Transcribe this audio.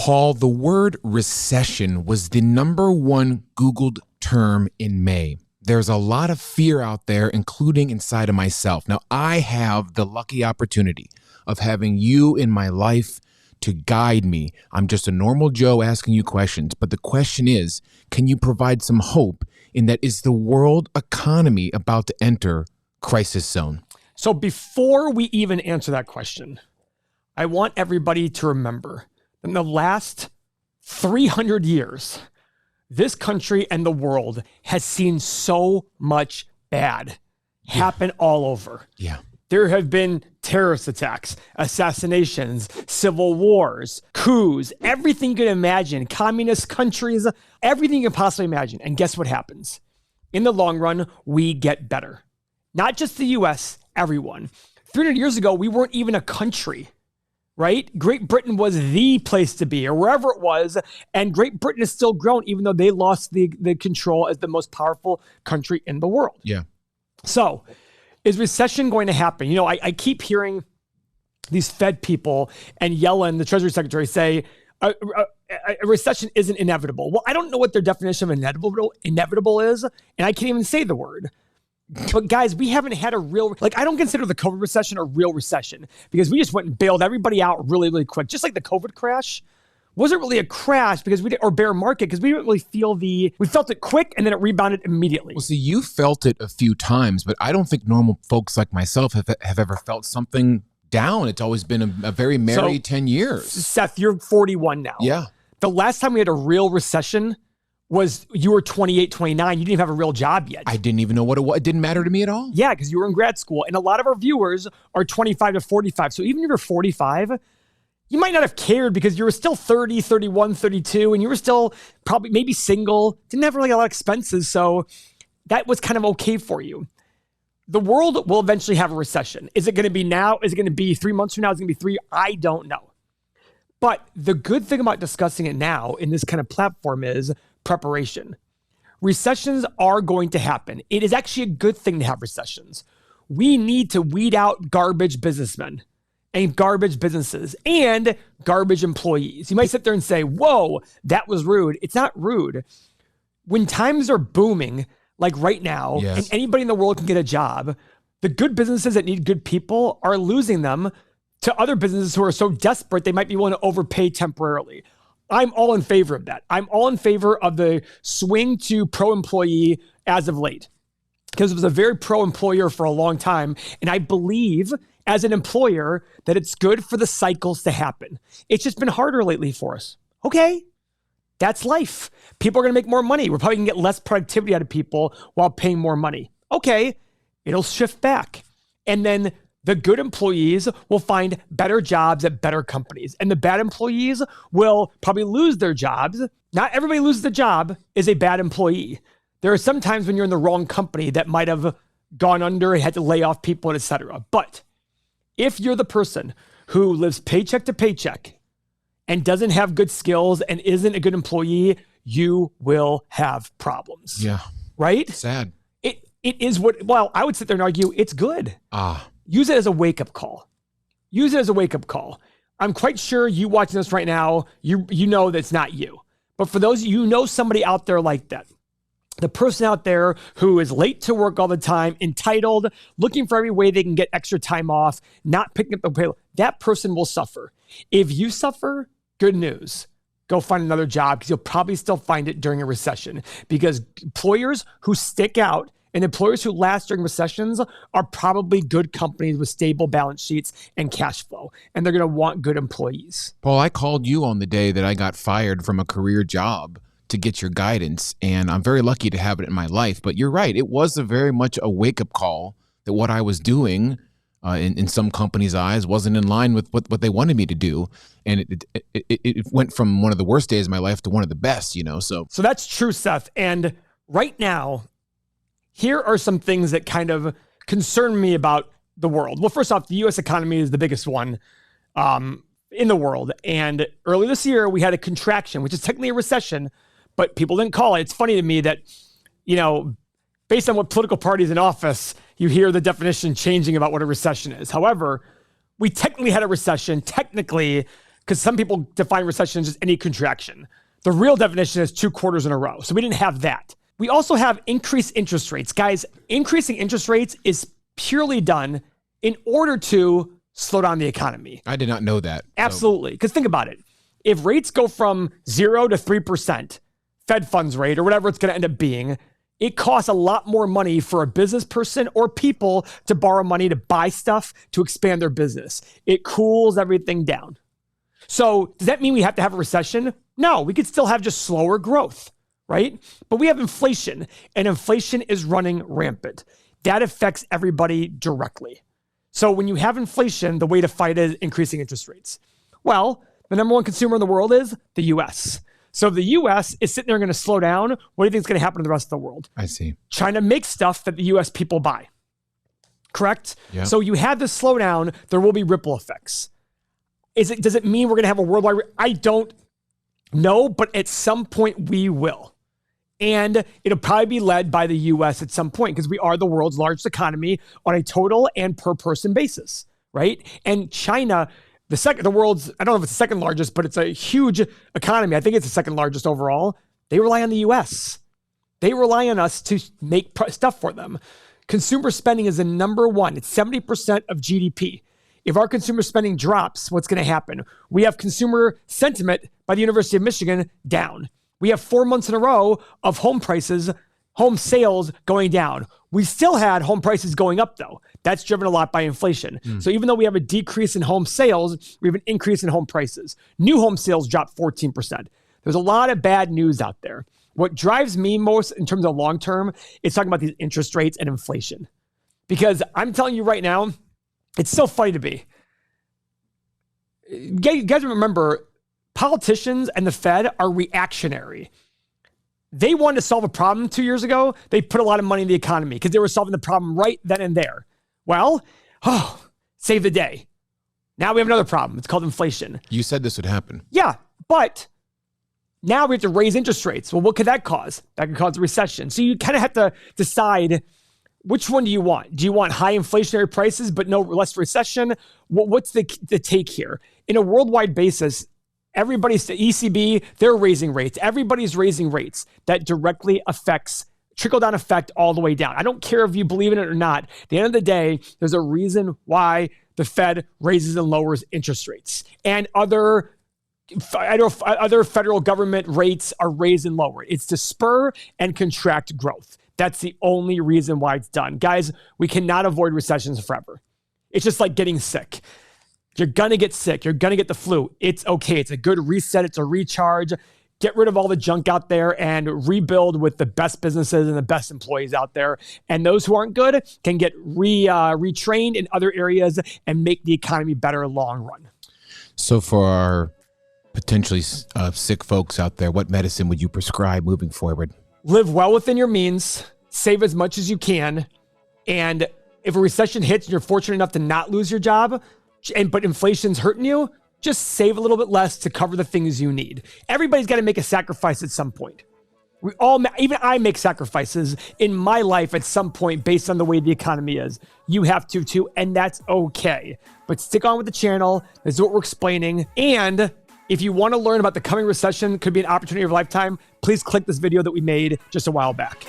Paul, the word recession was the #1 Googled term in May. There's a lot of fear out there, including inside of myself. Now, I have the lucky opportunity of having you in my life to guide me. I'm just a normal Joe asking you questions, but the question is, can you provide some hope in that is the world economy about to enter crisis zone? So before we even answer that question, I want everybody to remember in the last 300 years, this country and the world has seen so much bad happen all over. Yeah. There have been terrorist attacks, assassinations, civil wars, coups, everything you can imagine, communist countries, everything you can possibly imagine. And guess what happens? In the long run, we get better. Not just the US, everyone. 300 years ago, we weren't even a country. Right? Great Britain was the place to be, or wherever it was, and Great Britain is still grown, even though they lost the control as the most powerful country in the world. Yeah. So, is recession going to happen? You know, I keep hearing these Fed people and Yellen, the Treasury Secretary, say a recession isn't inevitable. Well, I don't know what their definition of inevitable is, and I can't even say the word. But guys, we haven't had a real, I don't consider the COVID recession a real recession because we just went and bailed everybody out really, really quick. Just like the COVID crash wasn't really a crash because or bear market because we didn't really feel we felt it quick and then it rebounded immediately. Well, see, you felt it a few times, but I don't think normal folks like myself have ever felt something down. It's always been a very merry 10 years. Seth, you're 41 now. Yeah. The last time we had a real recession was you were 28, 29. You didn't even have a real job yet. I didn't even know what it was. It didn't matter to me at all. Yeah, because you were in grad school. And a lot of our viewers are 25 to 45. So even if you're 45, you might not have cared because you were still 30, 31, 32, and you were still probably maybe single, didn't have really a lot of expenses. So that was kind of okay for you. The world will eventually have a recession. Is it going to be now? Is it going to be 3 months from now? Is it going to be 3? I don't know. But the good thing about discussing it now in this kind of platform is preparation. Recessions are going to happen. It is actually a good thing to have recessions. We need to weed out garbage businessmen and garbage businesses and garbage employees. You might sit there and say, whoa, that was rude. It's not rude. When times are booming, like right now, yes, and anybody in the world can get a job, the good businesses that need good people are losing them to other businesses who are so desperate they might be willing to overpay temporarily. I'm all in favor of that. I'm all in favor of the swing to pro-employee as of late because it was a very pro-employer for a long time. And I believe as an employer that it's good for the cycles to happen. It's just been harder lately for us. Okay, that's life. People are going to make more money. We're probably going to get less productivity out of people while paying more money. Okay, it'll shift back. And then the good employees will find better jobs at better companies. And the bad employees will probably lose their jobs. Not everybody loses a job is a bad employee. There are some times when you're in the wrong company that might have gone under and had to lay off people, et cetera. But if you're the person who lives paycheck to paycheck and doesn't have good skills and isn't a good employee, you will have problems. Yeah. Right? Sad. It is well, I would sit there and argue it's good. Use it as a wake-up call. Use it as a wake-up call. I'm quite sure you watching this right now, you know that's not you. But for those of you who know somebody out there like that, the person out there who is late to work all the time, entitled, looking for every way they can get extra time off, not picking up the payroll, that person will suffer. If you suffer, good news. Go find another job because you'll probably still find it during a recession because employers who stick out and employers who last during recessions are probably good companies with stable balance sheets and cash flow. And they're going to want good employees. Paul, I called you on the day that I got fired from a career job to get your guidance. And I'm very lucky to have it in my life. But you're right. It was very much a wake-up call that what I was doing in some companies' eyes wasn't in line with what they wanted me to do. And it went from one of the worst days of my life to one of the best, you know. So that's true, Seth. And right now, here are some things that kind of concern me about the world. Well, first off, the U.S. economy is the biggest one in the world. And early this year, we had a contraction, which is technically a recession, but people didn't call it. It's funny to me that, you know, based on what political parties in office, you hear the definition changing about what a recession is. However, we technically had a recession. Technically, because some people define recession as just any contraction. The real definition is 2 quarters in a row. So we didn't have that. We also have increased interest rates. Guys, increasing interest rates is purely done in order to slow down the economy. I did not know that. Absolutely. Because think about it. If rates go from 0 to 3%, Fed funds rate or whatever it's going to end up being, it costs a lot more money for a business person or people to borrow money to buy stuff to expand their business. It cools everything down. So does that mean we have to have a recession? No, we could still have just slower growth, right? But we have inflation, and inflation is running rampant. That affects everybody directly. So when you have inflation, the way to fight it is increasing interest rates. Well, the number one consumer in the world is the US. So if the US is sitting there going to slow down, what do you think is going to happen to the rest of the world? I see. China makes stuff that the US people buy. Correct? Yep. So you have this slowdown, there will be ripple effects. Does it mean we're going to have a worldwide? I don't know, but at some point we will. And it'll probably be led by the US at some point because we are the world's largest economy on a total and per person basis, right? And China, the world's, I don't know if it's the second largest, but it's a huge economy. I think it's the second largest overall. They rely on the US. They rely on us to make stuff for them. Consumer spending is the number one. It's 70% of GDP. If our consumer spending drops, what's going to happen? We have consumer sentiment by the University of Michigan down. We have 4 months in a row of home sales going down. We still had home prices going up though. That's driven a lot by inflation. So even though we have a decrease in home sales, we have an increase in home prices. New home sales dropped 14%. There's a lot of bad news out there. What drives me most in terms of long term is talking about these interest rates and inflation. Because I'm telling you right now, it's so funny to me. You guys remember, politicians and the Fed are reactionary. They wanted to solve a problem 2 years ago. They put a lot of money in the economy because they were solving the problem right then and there. Well, save the day. Now we have another problem. It's called inflation. You said this would happen. Yeah, but now we have to raise interest rates. Well, what could that cause? That could cause a recession. So you kind of have to decide, which one do you want? Do you want high inflationary prices but no less recession? What's the take here? In a worldwide basis, the ECB, they're raising rates. Everybody's raising rates. That directly affects trickle-down effect all the way down. I don't care if you believe in it or not. At the end of the day, there's a reason why the Fed raises and lowers interest rates. And other federal government rates are raised and lowered. It's to spur and contract growth. That's the only reason why it's done. Guys, we cannot avoid recessions forever. It's just like getting sick. You're going to get sick. You're going to get the flu. It's okay. It's a good reset. It's a recharge. Get rid of all the junk out there and rebuild with the best businesses and the best employees out there. And those who aren't good can get retrained in other areas and make the economy better long run. So for our potentially sick folks out there, what medicine would you prescribe moving forward? Live well within your means. Save as much as you can. And if a recession hits and you're fortunate enough to not lose your job, but inflation's hurting you, just save a little bit less to cover the things you need. Everybody's got to make a sacrifice at some point. Even I make sacrifices in my life at some point based on the way the economy is. You have to too, and that's okay. But stick on with the channel. This is what we're explaining. And if you want to learn about the coming recession, could be an opportunity of a lifetime, please click this video that we made just a while back.